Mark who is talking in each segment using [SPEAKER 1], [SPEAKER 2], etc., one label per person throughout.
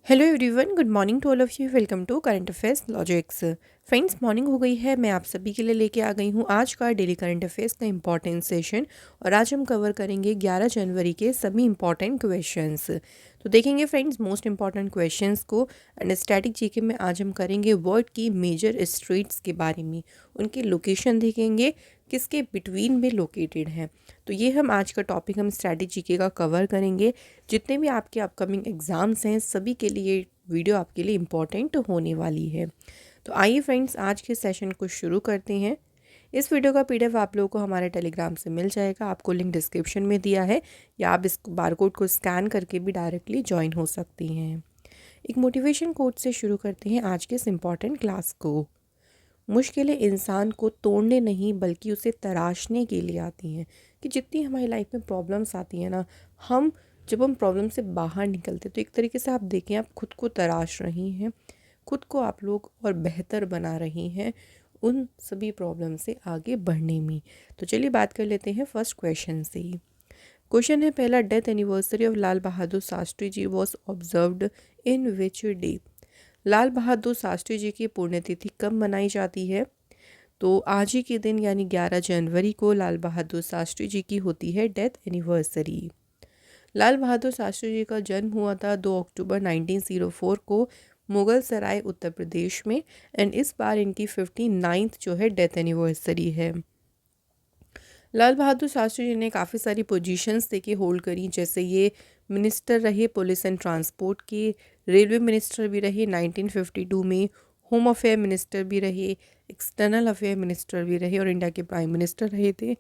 [SPEAKER 1] Hello everyone, good morning to all of you. Welcome to current affairs logics. Friends, morning हो गई है। मैं आप सभी के लिए लेके आ गई हूँ आज का डेली करंट अफेयर्स का इंपॉर्टेंट सेशन। और आज हम कवर करेंगे 11 जनवरी के सभी इंपॉर्टेंट क्वेश्चंस। तो देखेंगे फ्रेंड्स मोस्ट इंपॉर्टेंट क्वेश्चंस को। एंड स्टैटिक जीके में आज हम करेंगे वर्ल्ड की मेजर स्ट्रीट्स के बारे में, उनकी लोकेशन देखेंगे किसके बिटवीन में लोकेटेड हैं। तो ये हम आज का टॉपिक हम स्टैटिक जीके का कवर करेंगे। जितने भी आपके अपकमिंग एग्ज़ाम्स हैं सभी के लिए वीडियो आपके लिए इम्पॉर्टेंट होने वाली है। तो आइए फ्रेंड्स, आज के सेशन को शुरू करते हैं। इस वीडियो का पीडीएफ आप लोगों को हमारे टेलीग्राम से मिल जाएगा। आपको लिंक डिस्क्रिप्शन में दिया है, या आप इस बारकोड को स्कैन करके भी डायरेक्टली ज्वाइन हो सकती हैं। एक मोटिवेशन कोट से शुरू करते हैं आज के इस इम्पॉर्टेंट क्लास को। मुश्किलें इंसान को तोड़ने नहीं बल्कि उसे तराशने के लिए आती हैं। कि जितनी हमारी लाइफ में प्रॉब्लम्स आती हैं ना, जब हम प्रॉब्लम से बाहर निकलते तो एक तरीके से आप देखें, आप खुद को तराश रही हैं, खुद को आप लोग और बेहतर बना रही हैं उन सभी प्रॉब्लम से आगे बढ़ने में। तो चलिए बात कर लेते हैं फर्स्ट क्वेश्चन से ही। क्वेश्चन है पहला, death anniversary of Lal Bahadur Shastri ji was observed in which day. Lal Bahadur Shastri ji की पुण्यतिथि कब मनाई जाती है? तो आज ही के दिन यानी 11 जनवरी को लाल बहादुर शास्त्री जी की होती है डेथ एनिवर्सरी। लाल बहादुर शास्त्री जी का जन्म हुआ था 2 अक्टूबर 1904 को मुगल सराय उत्तर प्रदेश में। एंड इस बार इनकी 59th जो है डेथ एनिवर्सरी है। लाल बहादुर शास्त्री जी ने काफ़ी सारी पोजीशंस देके होल्ड करी, जैसे ये मिनिस्टर रहे पुलिस एंड ट्रांसपोर्ट के, रेलवे मिनिस्टर भी रहे 1952 में, होम अफेयर मिनिस्टर भी रहे, एक्सटर्नल अफेयर मिनिस्टर भी रहे और इंडिया के प्राइम मिनिस्टर रहे थे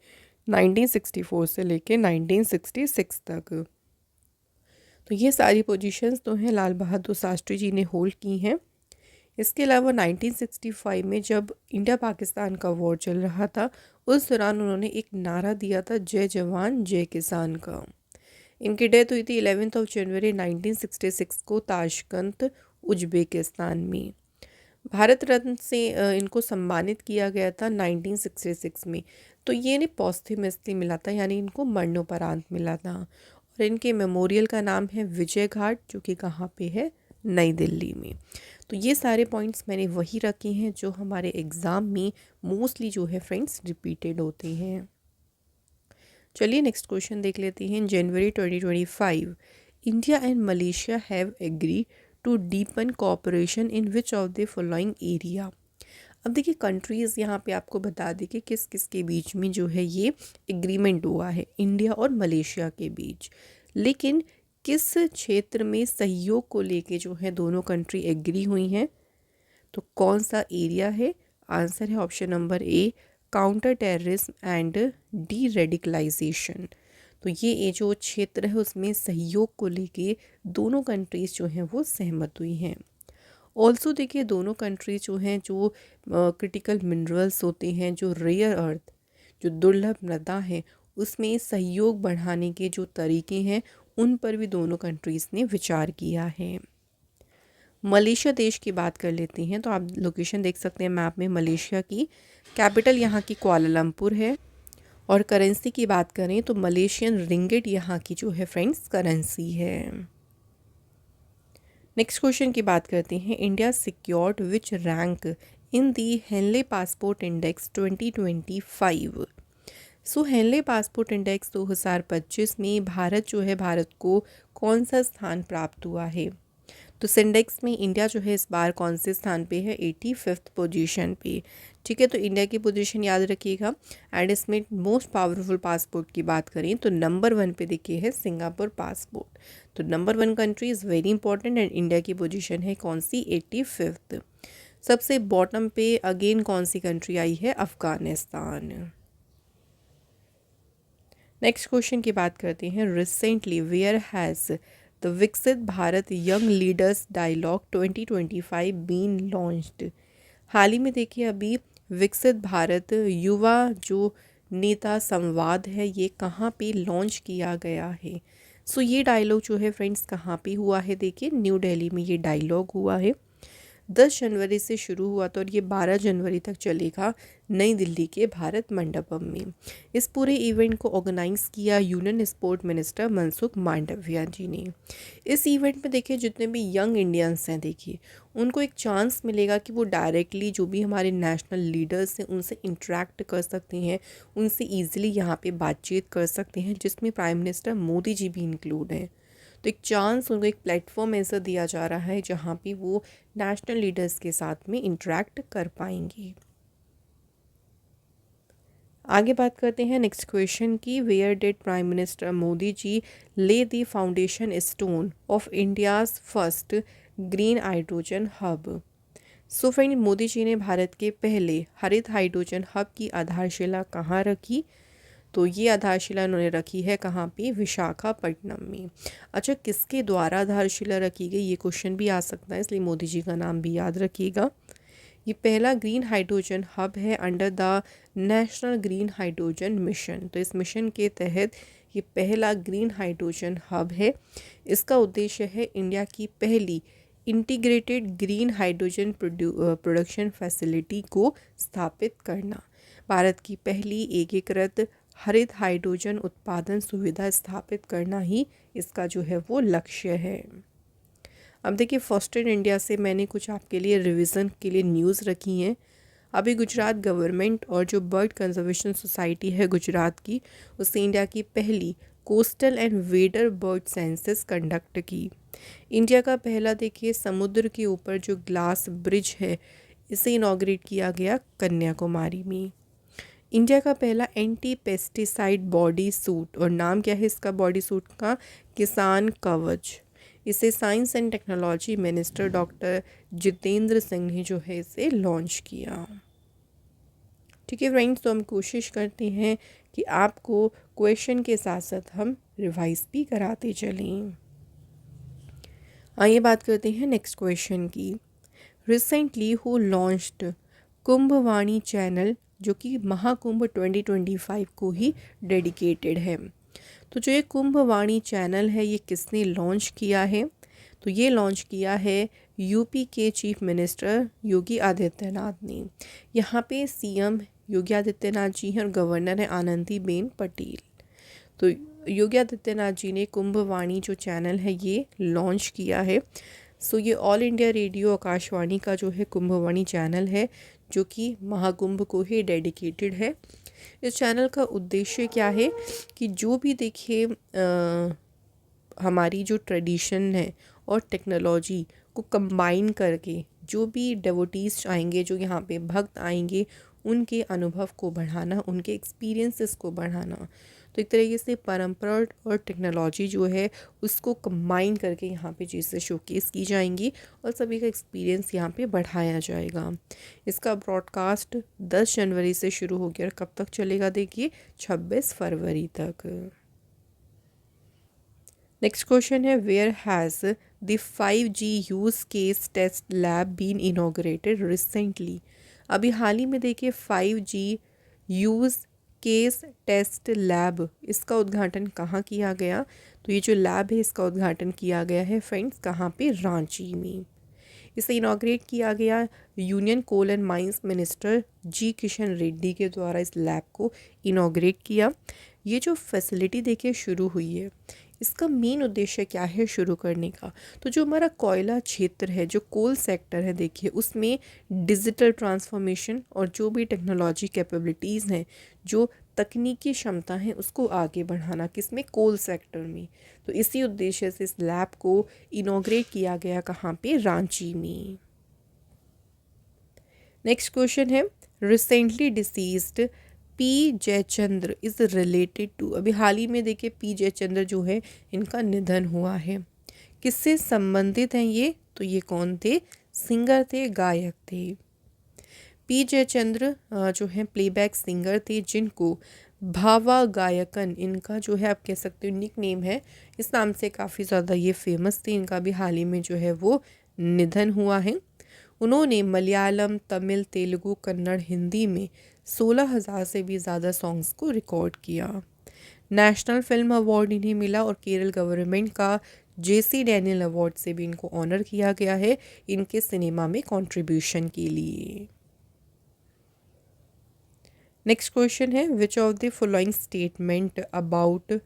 [SPEAKER 1] 1964 से लेके 1966 तक। तो ये सारी पोजीशंस तो हैं लाल बहादुर शास्त्री जी ने होल्ड की हैं। इसके अलावा 1965 में जब इंडिया पाकिस्तान का वॉर चल रहा था, उस दौरान उन्होंने एक नारा दिया था, जय जवान जय किसान का। इनकी डेथ हुई थी 11 जनवरी 1966 को ताशकंद, उज्बेकिस्तान में। भारत रत्न से इनको सम्मानित किया गया था 1966 में। तो ये इन्हें पॉस्थमसली मिला था, यानी इनको मरणोपरांत मिला था। और इनके मेमोरियल का नाम है विजय घाट, जो कि कहाँ पे है? नई दिल्ली में। तो ये सारे पॉइंट्स मैंने वही रखे हैं जो हमारे एग्ज़ाम में मोस्टली जो है फ्रेंड्स रिपीटेड होते हैं। चलिए नेक्स्ट क्वेश्चन देख लेते हैं। January 2025 India and Malaysia have agree to deepen cooperation in which of the following area. अब देखिए कंट्रीज़ यहाँ पे आपको बता दें कि किस किस के बीच में जो है ये एग्रीमेंट हुआ है, इंडिया और मलेशिया के बीच। लेकिन किस क्षेत्र में सहयोग को लेके जो है दोनों कंट्री एग्री हुई हैं? तो कौन सा एरिया है? आंसर है option number A, counter terrorism and deradicalisation. तो ये जो क्षेत्र है उसमें सहयोग को लेके दोनों कंट्रीज़ जो हैं वो सहमत हुई हैं। ऑल्सो देखिए दोनों कंट्रीज जो हैं, जो क्रिटिकल मिनरल्स होते हैं, जो रेयर अर्थ, जो दुर्लभ मृदा है, उसमें सहयोग बढ़ाने के जो तरीके हैं उन पर भी दोनों कंट्रीज़ ने विचार किया है। मलेशिया देश की बात कर लेते हैं। तो आप लोकेशन देख सकते हैं मैप में मलेशिया की। कैपिटल यहाँ की कुआलालंपुर है। और करेंसी की बात करें तो मलेशियन रिंगिट यहाँ की जो है फ्रेंड्स करेंसी है। नेक्स्ट क्वेश्चन की बात करते हैं। India secured which rank in the Henley passport index 2025। So Henley passport index 2025 में भारत को कौन सा स्थान प्राप्त हुआ है? तो इस इंडेक्स में इंडिया जो है इस बार कौन से स्थान पे है? 85th पोजीशन पे। ठीक है, तो इंडिया की पोजीशन याद रखिएगा। एंड इसमें मोस्ट पावरफुल पासपोर्ट की बात करें तो नंबर 1 पे देखिए है सिंगापुर पासपोर्ट। तो number 1 country is very important. And India की पोजीशन है कौन सी? 85th। सबसे बॉटम पे अगेन कौन सी कंट्री आई है? अफगानिस्तान। नेक्स्ट क्वेश्चन की बात करते हैं। Recently where has the Viksit Bharat young leaders dialogue 2025 been launched. हाल ही में देखिए अभी विकसित भारत युवा जो नेता संवाद है ये कहाँ पे लॉन्च किया गया है? सो ये डायलॉग जो है फ्रेंड्स कहाँ पे हुआ है? देखिए न्यू दिल्ली में ये डायलॉग हुआ है। 10 जनवरी से शुरू हुआ था और ये 12 जनवरी तक चलेगा नई दिल्ली के भारत मंडपम में। इस पूरे इवेंट को ऑर्गेनाइज़ किया union sport minister Mansukh Mandaviya ji ने। इस इवेंट में देखिए जितने भी यंग इंडियंस हैं, देखिए उनको एक चांस मिलेगा कि वो डायरेक्टली जो भी हमारे नेशनल लीडर्स हैं उनसे इंटरेक्ट कर सकते हैं, उनसे ईजिली यहाँ पे बातचीत कर सकते हैं, जिसमें प्राइम मिनिस्टर मोदी जी भी इंक्लूड हैं। तो एक चांस उनको, एक प्लेटफॉर्म ऐसा दिया जा रहा है जहाँ पे वो नेशनल लीडर्स के साथ में इंटरेक्ट कर पाएंगे। आगे बात करते हैं नेक्स्ट क्वेश्चन की। Where did prime minister Modi ji lay the foundation stone of India's first green hydrogen hub. So friend, Modi ji ने भारत के पहले हरित हाइड्रोजन हब की आधारशिला कहाँ रखी? तो ये आधारशिला उन्होंने रखी है कहाँ पे? विशाखापट्टनम में। अच्छा, किसके द्वारा आधारशिला रखी गई, ये क्वेश्चन भी आ सकता है, इसलिए मोदी जी का नाम भी याद रखिएगा। ये पहला ग्रीन हाइड्रोजन हब है under the national green hydrogen mission. तो इस मिशन के तहत ये पहला ग्रीन हाइड्रोजन हब है। इसका उद्देश्य है इंडिया की पहली integrated green hydrogen production facility को स्थापित करना। भारत की पहली एकीकृत हरित हाइड्रोजन उत्पादन सुविधा स्थापित करना ही इसका जो है वो लक्ष्य है। अब देखिए, फर्स्ट इन इंडिया से मैंने कुछ आपके लिए रिवीजन के लिए न्यूज़ रखी हैं। अभी गुजरात गवर्नमेंट और जो बर्ड कंजर्वेशन सोसाइटी है गुजरात की, उसने इंडिया की पहली coastal and wader bird census conduct की। इंडिया का पहला देखिए समुद्र के ऊपर जो ग्लास ब्रिज है, इसे इनॉग्रेट किया गया कन्याकुमारी में। इंडिया का पहला एंटी पेस्टिसाइड बॉडी सूट, और नाम क्या है इसका बॉडी सूट का? किसान कवच। इसे science and technology minister doctor Jitendra Singh ने जो है इसे लॉन्च किया। ठीक है फ्रेंड्स, तो हम कोशिश करते हैं कि आपको क्वेश्चन के साथ साथ हम रिवाइज भी कराते चलें। आइए बात करते हैं नेक्स्ट क्वेश्चन की। Recently who launched Kumbhvani channel, जो कि महाकुंभ 2025 को ही डेडिकेटेड है। तो जो ये कुंभवाणी चैनल है, ये किसने लॉन्च किया है? तो ये लॉन्च किया है यूपी के चीफ मिनिस्टर योगी आदित्यनाथ ने। यहाँ पे सीएम योगी आदित्यनाथ जी हैं और गवर्नर है आनंदीबेन पटेल। तो योगी आदित्यनाथ जी ने कुंभवाणी जो चैनल है ये लॉन्च किया है। सो ये ऑल इंडिया रेडियो आकाशवाणी का जो है कुंभवाणी चैनल है, जो कि महाकुंभ को ही डेडिकेटेड है। इस चैनल का उद्देश्य क्या है कि जो भी देखिए हमारी जो ट्रेडिशन है और टेक्नोलॉजी को कंबाइन करके जो भी डेवोटीज़ आएंगे, जो यहाँ पे भक्त आएंगे, उनके अनुभव को बढ़ाना, उनके एक्सपीरियंसेस को बढ़ाना। तो एक तरीके से परंपरा और टेक्नोलॉजी जो है उसको कंबाइन करके यहाँ पे चीज़ें शोकेस की जाएंगी और सभी का एक्सपीरियंस यहाँ पे बढ़ाया जाएगा। इसका ब्रॉडकास्ट 10 जनवरी से शुरू हो गया और कब तक चलेगा? देखिए 26 फरवरी तक। नेक्स्ट क्वेश्चन है, where has the 5G use case test lab been inaugurated recently. अभी हाल ही में देखिए 5G use case test lab, इसका उद्घाटन कहाँ किया गया? तो ये जो लैब है इसका उद्घाटन किया गया है फ्रेंड्स कहाँ पे? रांची में। इसे इनॉग्रेट किया गया union coal and mines minister ji Kishan Reddy के द्वारा इस लैब को इनॉग्रेट किया। ये जो फैसिलिटी देखिए शुरू हुई है, इसका मेन उद्देश्य क्या है शुरू करने का? तो जो हमारा कोयला क्षेत्र है, जो कोल सेक्टर है, देखिए उसमें डिजिटल ट्रांसफॉर्मेशन और जो भी टेक्नोलॉजी कैपेबिलिटीज़ हैं, जो तकनीकी क्षमता है, उसको आगे बढ़ाना, किसमें? कोल सेक्टर में। तो इसी उद्देश्य से इस लैब को इनॉग्रेट किया गया कहाँ पे? रांची में। नेक्स्ट क्वेश्चन है, recently deceased P Jayachandra is related to. अभी हाल ही में देखिए पी जयचंद्र जो है इनका निधन हुआ है। किससे संबंधित हैं ये? तो ये कौन थे? सिंगर थे, गायक थे। पी जयचंद्र जो है प्लेबैक सिंगर थे, जिनको भावा गायकन, इनका जो है आप कह सकते हो निक नेम है, इस नाम से काफ़ी ज़्यादा ये फेमस थे। इनका भी हाल ही में जो है वो निधन हुआ है। उन्होंने मलयालम, तमिल, तेलुगु, कन्नड़, हिंदी में 16,000 से भी ज़्यादा सॉन्ग्स को रिकॉर्ड किया। नेशनल फिल्म अवार्ड इन्हें मिला और केरल गवर्नमेंट का जेसी डैनियल अवार्ड से भी इनको ऑनर किया गया है इनके सिनेमा में कंट्रीब्यूशन के लिए। नेक्स्ट क्वेश्चन है विच of the following statement about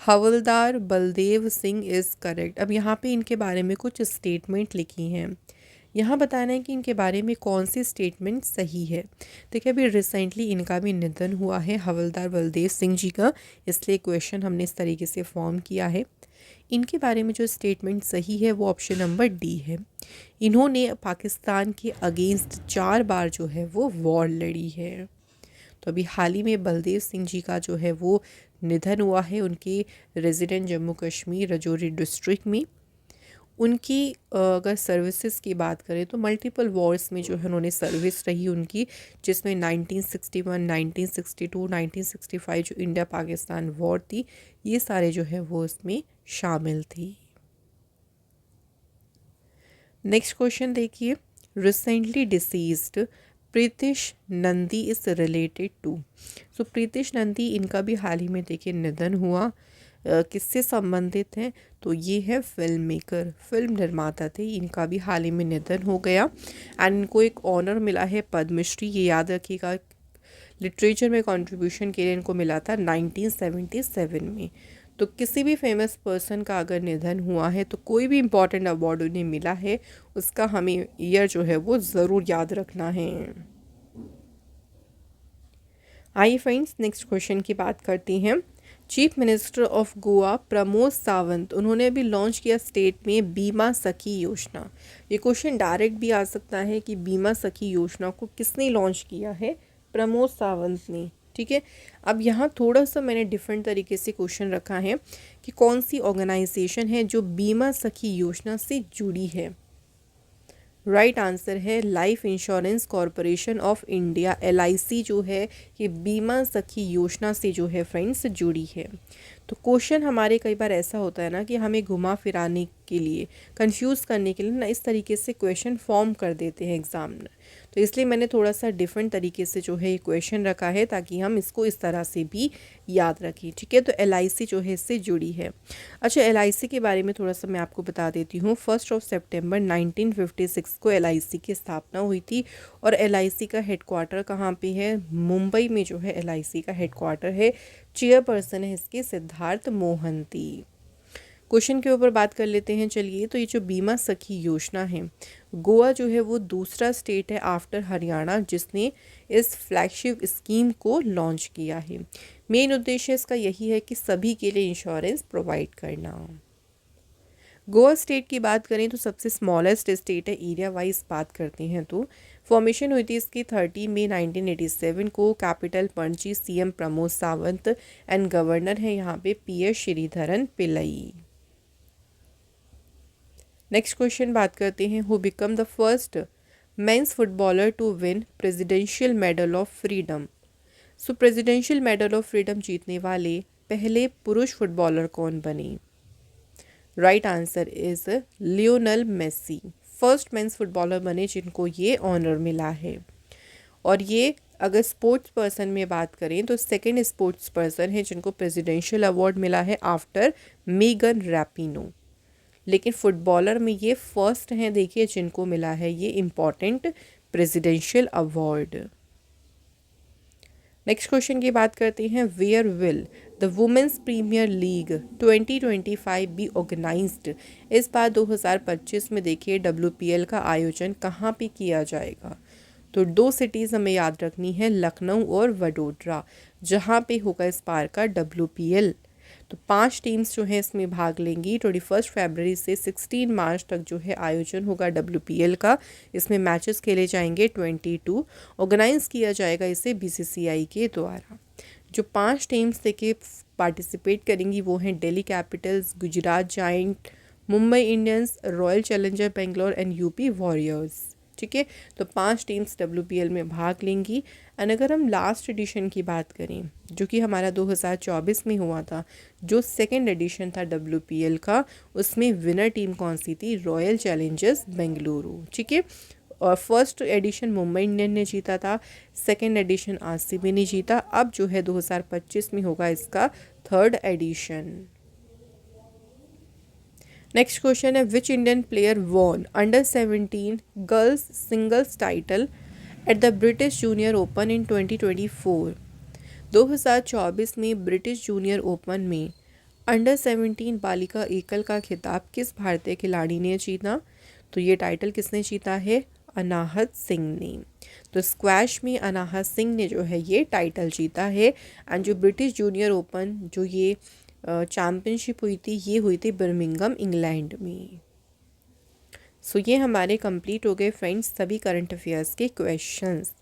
[SPEAKER 1] havildar Baldev Singh is correct. अब यहाँ पे इनके बारे में कुछ स्टेटमेंट लिखी हैं, यहाँ बताना है कि इनके बारे में कौन सी स्टेटमेंट सही है। देखिए अभी रिसेंटली इनका भी निधन हुआ है हवलदार बलदेव सिंह जी का, इसलिए क्वेश्चन हमने इस तरीके से फॉर्म किया है। इनके बारे में जो स्टेटमेंट सही है वो ऑप्शन नंबर डी है। इन्होंने पाकिस्तान के अगेंस्ट 4 बार जो है वो वॉर लड़ी है। तो अभी हाल ही में बलदेव सिंह जी का जो है वो निधन हुआ है उनके रेजिडेंट जम्मू कश्मीर रजौरी डिस्ट्रिक्ट में। उनकी अगर सर्विसेज की बात करें तो मल्टीपल वॉर्स में जो है उन्होंने सर्विस रही उनकी, जिसमें 1961, 1962, 1965 जो इंडिया पाकिस्तान वॉर थी ये सारे जो है वो इसमें शामिल थी। नेक्स्ट क्वेश्चन देखिए, recently deceased Pritish Nandy is related to. So Pritish Nandy इनका भी हाल ही में देखिए निधन हुआ, किससे संबंधित हैं तो ये है फिल्म मेकर, फिल्म निर्माता थे, इनका भी हाल ही में निधन हो गया एंड इनको एक ऑनर मिला है पद्मश्री, ये याद रखिएगा। लिटरेचर में कंट्रीब्यूशन के लिए इनको मिला था 1977 में। तो किसी भी फेमस पर्सन का अगर निधन हुआ है तो कोई भी इम्पॉर्टेंट अवार्ड उन्हें मिला है उसका हमें ईयर जो है वो ज़रूर याद रखना है। आइए फ्रेंड्स नेक्स्ट क्वेश्चन की बात करती हैं। Chief minister of Goa Pramod Sawant उन्होंने अभी लॉन्च किया स्टेट में बीमा सखी योजना। ये क्वेश्चन डायरेक्ट भी आ सकता है कि बीमा सखी योजना को किसने लॉन्च किया है, प्रमोद सावंत ने। ठीक है, अब यहाँ थोड़ा सा मैंने डिफरेंट तरीके से क्वेश्चन रखा है कि कौन सी ऑर्गेनाइजेशन है जो बीमा सखी योजना से जुड़ी है। राइट आंसर है life insurance corporation of India, LIC जो है ये बीमा सखी योजना से जो है फ्रेंड्स जुड़ी है। तो क्वेश्चन हमारे कई बार ऐसा होता है ना कि हमें घुमा फिराने के लिए, कंफ्यूज करने के लिए ना इस तरीके से क्वेश्चन फॉर्म कर देते हैं एग्जामिनर, तो इसलिए मैंने थोड़ा सा डिफरेंट तरीके से जो है ये क्वेश्चन रखा है ताकि हम इसको इस तरह से भी याद रखें। ठीक है, तो LIC जो है इससे जुड़ी है। अच्छा, LIC के बारे में थोड़ा सा मैं आपको बता देती हूँ। 1 सितंबर 1956 को LIC की स्थापना हुई थी और LIC का हेडक्वार्टर कहाँ पे है, मुंबई में जो है LIC का हेडक्वार्टर है। चेयरपर्सन है इसके सिद्धार्थ मोहंती। क्वेश्चन के ऊपर बात कर लेते हैं चलिए। तो ये जो बीमा सखी योजना है, गोवा जो है वो दूसरा स्टेट है आफ्टर हरियाणा जिसने इस फ्लैगशिप स्कीम को लॉन्च किया है। मेन उद्देश्य इसका यही है कि सभी के लिए इंश्योरेंस प्रोवाइड करना। गोवा स्टेट की बात करें तो सबसे स्मॉलेस्ट स्टेट है एरिया वाइज बात करते हैं तो फॉर्मेशन हुई थी इसकी 30 मई 1987 को। Capital Panaji, CM Pramod Sawant and governor है यहाँ पे PS Sreedharan Pillai. Next question बात करते हैं, who become the first men's footballer to win presidential medal of freedom. So presidential medal of freedom जीतने वाले पहले पुरुष फुटबॉलर कौन बने। Right answer is Lionel Messi, first men's footballer बने जिनको ये ऑनर मिला है। और ये अगर स्पोर्ट्स पर्सन में बात करें तो सेकंड स्पोर्ट्स पर्सन है जिनको प्रेसिडेंशियल अवार्ड मिला है आफ्टर मेगन रैपिनो। लेकिन फुटबॉलर में ये फर्स्ट हैं देखिए जिनको मिला है ये important presidential award. Next question की बात करते हैं, where will the women's premier league 2025 be organised. इस बार 2025 में देखिए WPL का आयोजन कहाँ पे किया जाएगा। तो 2 सिटीज़ हमें याद रखनी है, लखनऊ और वडोदरा, जहाँ पे होगा इस बार का WPL। तो 5 टीम्स जो हैं इसमें भाग लेंगी। 21 फरवरी से 16 मार्च तक जो है आयोजन होगा WPL का। इसमें मैचेस खेले जाएंगे 22। ऑर्गेनाइज किया जाएगा इसे BCCI के द्वारा। जो 5 टीम्स देखिए पार्टिसिपेट करेंगी वो हैं Delhi Capitals, Gujarat giant, Mumbai Indians, royal challenger Bangalore and UP warriors. ठीक है, तो 5 टीम्स WPL में भाग लेंगी। एंड अगर हम लास्ट एडिशन की बात करें जो कि हमारा 2024 में हुआ था, जो सेकेंड एडिशन था WPL का, उसमें विनर टीम कौन सी थी, रॉयल चैलेंजर्स बेंगलुरु। ठीक है, और फर्स्ट एडिशन मुंबई इंडियन ने जीता था, सेकेंड एडिशन RCB ने जीता। अब जो है 2025 में होगा इसका 3rd एडिशन। नेक्स्ट क्वेश्चन है which Indian player won under 17 girls singles title at the British junior open in 2024। 2024 में ब्रिटिश जूनियर ओपन में अंडर 17 बालिका एकल का खिताब किस भारतीय खिलाड़ी ने जीता? तो ये टाइटल किसने जीता है? अनाहत सिंह ने। तो स्क्वैश में अनाहत सिंह ने जो है ये टाइटल जीता है। एंड जो ब्रिटिश जूनियर ओपन जो ये चैम्पियनशिप हुई थी ये हुई थी बर्मिंघम इंग्लैंड में। सो ये हमारे कंप्लीट हो गए फ्रेंड्स सभी करंट अफेयर्स के क्वेश्चंस।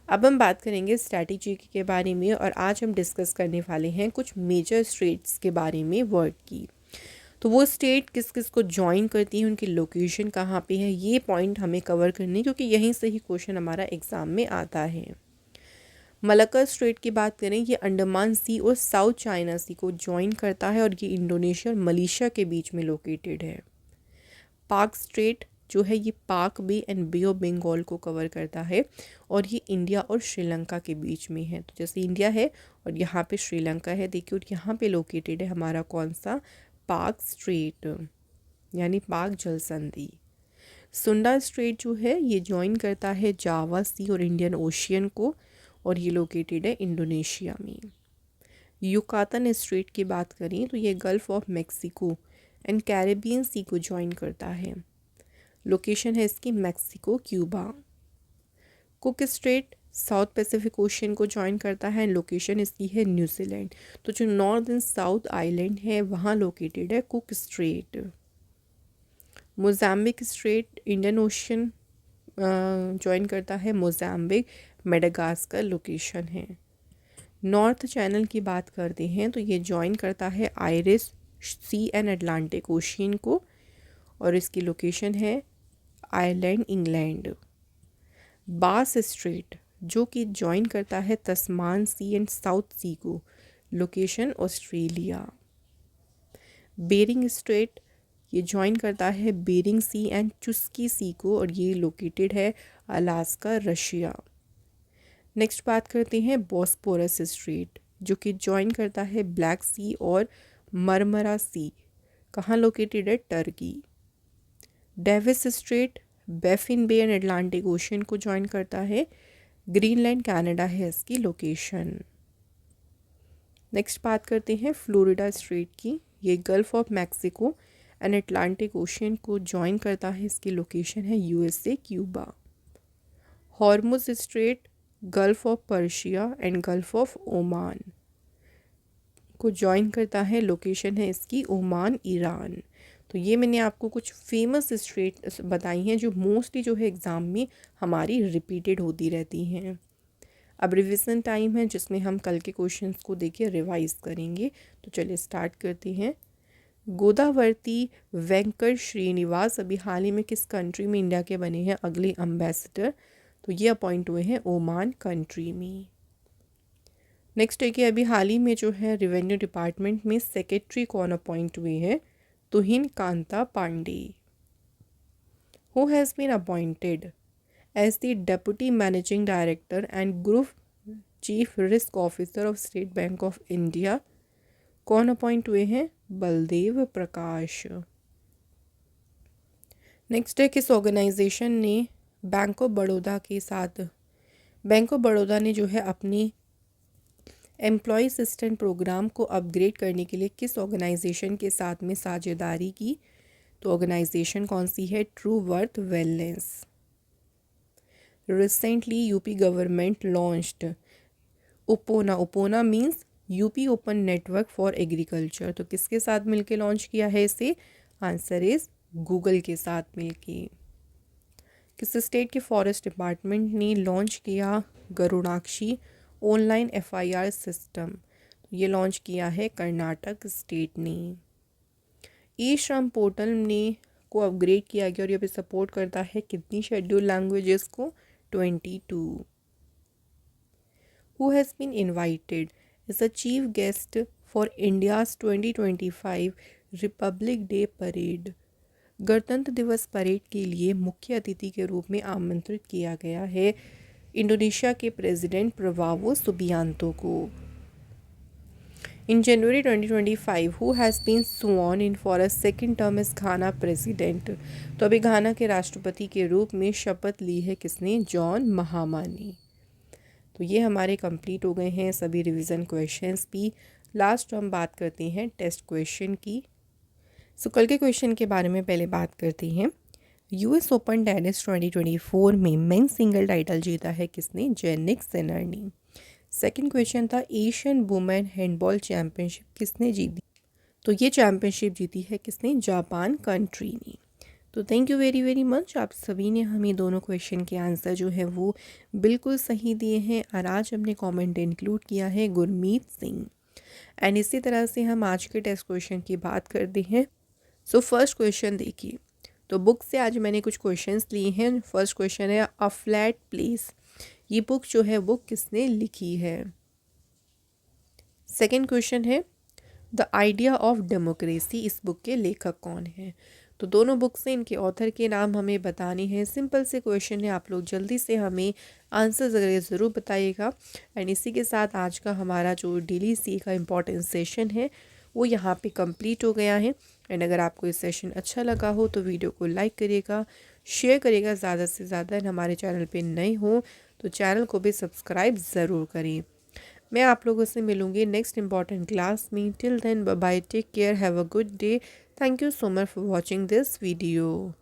[SPEAKER 1] अब हम बात करेंगे स्ट्रैटेजी के बारे में और आज हम डिस्कस करने वाले हैं कुछ मेजर स्टेट्स के बारे में वर्ल्ड की। तो वो स्टेट किस किस को ज्वाइन करती हैं, उनकी लोकेशन कहाँ पे है, ये पॉइंट हमें कवर करने क्योंकि यहीं से ही क्वेश्चन हमारा एग्ज़ाम में आता है। मलक्का स्ट्रेट की बात करें ये अंडमान सी और साउथ चाइना सी को ज्वाइन करता है और ये इंडोनेशिया और मलेशिया के बीच में लोकेटेड है। पाक स्ट्रेट जो है ये पाक बे एंड बे ऑफ बंगाल को कवर करता है और ये इंडिया और श्रीलंका के बीच में है। तो जैसे इंडिया है और यहाँ पे श्रीलंका है, देखिए और यहाँ पे लोकेटेड है हमारा कौन सा? पाक स्ट्रेट यानी पाक जल संधि। सुंडा स्ट्रेट जो है ये ज्वाइन करता है जावा सी और इंडियन ओशियन को और ये लोकेटेड है इंडोनेशिया में। युकातन स्ट्रेट की बात करें तो ये Gulf of Mexico and Caribbean Sea को ज्वाइन करता है। लोकेशन है इसकी Mexico Cuba. Cook Strait South Pacific Ocean को ज्वाइन करता है एंड लोकेशन इसकी है न्यूजीलैंड। तो जो नॉर्थ एंड साउथ आइलैंड है वहाँ लोकेटेड है Cook Strait. Mozambique strait Indian ocean join करता है मोज़ाम्बिक, मेडागास्कर लोकेशन है। नॉर्थ चैनल की बात करते हैं तो ये ज्वाइन करता है Irish Sea and Atlantic Ocean को और इसकी लोकेशन है आयरलैंड इंग्लैंड। बास स्ट्रेट जो कि ज्वाइन करता है तस्मान सी एंड साउथ सी को, लोकेशन ऑस्ट्रेलिया। बेरिंग स्ट्रेट ये ज्वाइन करता है बेरिंग सी एंड चुस्की सी को और ये लोकेटेड है अलास्का रशिया। नेक्स्ट बात करते हैं बॉस्पोरस स्ट्रेट जो कि ज्वाइन करता है ब्लैक सी और मरमरा सी, कहाँ लोकेटेड है? Turkey. Davis Strait Baffin Bay and Atlantic Ocean को ज्वाइन करता है, ग्रीनलैंड कनाडा है इसकी लोकेशन। नेक्स्ट बात करते हैं फ्लोरिडा स्ट्रेट की, ये Gulf of Mexico and Atlantic Ocean को ज्वाइन करता है, इसकी लोकेशन है USA Cuba. Hormuz strait gulf of Persia and gulf of Oman को ज्वाइन करता है, लोकेशन है इसकी ओमान ईरान। तो ये मैंने आपको कुछ फेमस स्ट्रेट बताई हैं जो मोस्टली जो है एग्ज़ाम में हमारी रिपीटेड होती रहती हैं। अब रिविज़न टाइम है जिसमें हम कल के क्वेश्चंस को देखिए रिवाइज करेंगे। तो चलिए स्टार्ट करते हैं। गोदावरती वेंकट श्रीनिवास अभी हाल ही में किस कंट्री में इंडिया के बने हैं अगले एम्बेसडर? तो ये अपॉइंट हुए हैं ओमान कंट्री में। नेक्स्ट है कि अभी हाल ही में जो है रेवेन्यू डिपार्टमेंट में सेक्रेटरी कौन अपॉइंट हुए हैं? Tuhin Kanta Pandey. Who has been appointed as the deputy managing director and group chief risk officer of State Bank of India? कौन अपॉइंट हुए हैं? बलदेव प्रकाश। नेक्स्ट है किस ऑर्गेनाइजेशन ने बैंक ऑफ बड़ौदा ने जो है अपनी एम्प्लॉय असिस्टेंट प्रोग्राम को अपग्रेड करने के लिए किस ऑर्गेनाइजेशन के साथ में साझेदारी की? तो ऑर्गेनाइजेशन कौन सी है? True worth wellness. Recently UP government launched UPONA means UP open network for agriculture. तो किसके साथ मिलके लॉन्च किया है इसे? आंसर इज गूगल के साथ मिलके। किस स्टेट के फॉरेस्ट डिपार्टमेंट ने लॉन्च किया गरुड़ाक्षी ऑनलाइन एफआईआर सिस्टम? ये लॉन्च किया है कर्नाटक स्टेट ने। ई श्रम पोर्टल ने को अपग्रेड किया गया और ये भी सपोर्ट करता है कितनी शेड्यूल लैंग्वेजेस को? 22। Who has been invited as a chief guest for India's 2025 Republic Day Parade? गणतंत्र दिवस परेड के लिए मुख्य अतिथि के रूप में आमंत्रित किया गया है इंडोनेशिया के प्रेसिडेंट प्रबावो सुबियांतो को। In January 2025 who has been स्worn in for a second term as Ghana president. तो अभी घाना के राष्ट्रपति के रूप में शपथ ली है किसने? जॉन महामा ने। तो ये हमारे कंप्लीट हो गए हैं सभी रिवीजन क्वेश्चंस भी। लास्ट हम बात करते हैं टेस्ट क्वेश्चन की। सो कल के क्वेश्चन के बारे में पहले बात करते हैं। यूएस ओपन टेनिस 2024 में मेंस सिंगल टाइटल जीता है किसने? जेनिक सिनर ने। सेकंड क्वेश्चन था एशियन वुमेन हैंडबॉल चैंपियनशिप किसने जीती? तो ये चैंपियनशिप जीती है किसने? जापान कंट्री ने। तो thank you very very much, आप सभी ने हमें दोनों क्वेश्चन के आंसर जो है वो बिल्कुल सही दिए हैं। और आज हमने कमेंट इंक्लूड किया है गुरमीत सिंह। एंड इसी तरह से हम आज के टेस्ट क्वेश्चन की बात करते हैं। सो फर्स्ट क्वेश्चन देखिए, तो बुक से आज मैंने कुछ क्वेश्चंस लिए हैं। फर्स्ट क्वेश्चन है अ फ्लैट प्लेस, ये बुक जो है वो किसने लिखी है? सेकंड क्वेश्चन है द आइडिया ऑफ डेमोक्रेसी, इस बुक के लेखक कौन है? तो दोनों बुक से इनके ऑथर के नाम हमें बताने हैं। सिंपल से क्वेश्चन है, आप लोग जल्दी से हमें आंसर ज़रूर बताइएगा। एंड इसी के साथ आज का हमारा जो डेली सी का इम्पोर्टेंट सेशन है वो यहाँ पे कंप्लीट हो गया है। एंड अगर आपको इस सेशन अच्छा लगा हो तो वीडियो को लाइक करिएगा, शेयर करिएगा ज़्यादा से ज़्यादा। एंड हमारे चैनल पे नए हो तो चैनल को भी सब्सक्राइब ज़रूर करें। मैं आप लोगों से मिलूंगी नेक्स्ट इंपॉर्टेंट क्लास में। Till then bye bye, take care, have a good day. Thank you so much for watching this video.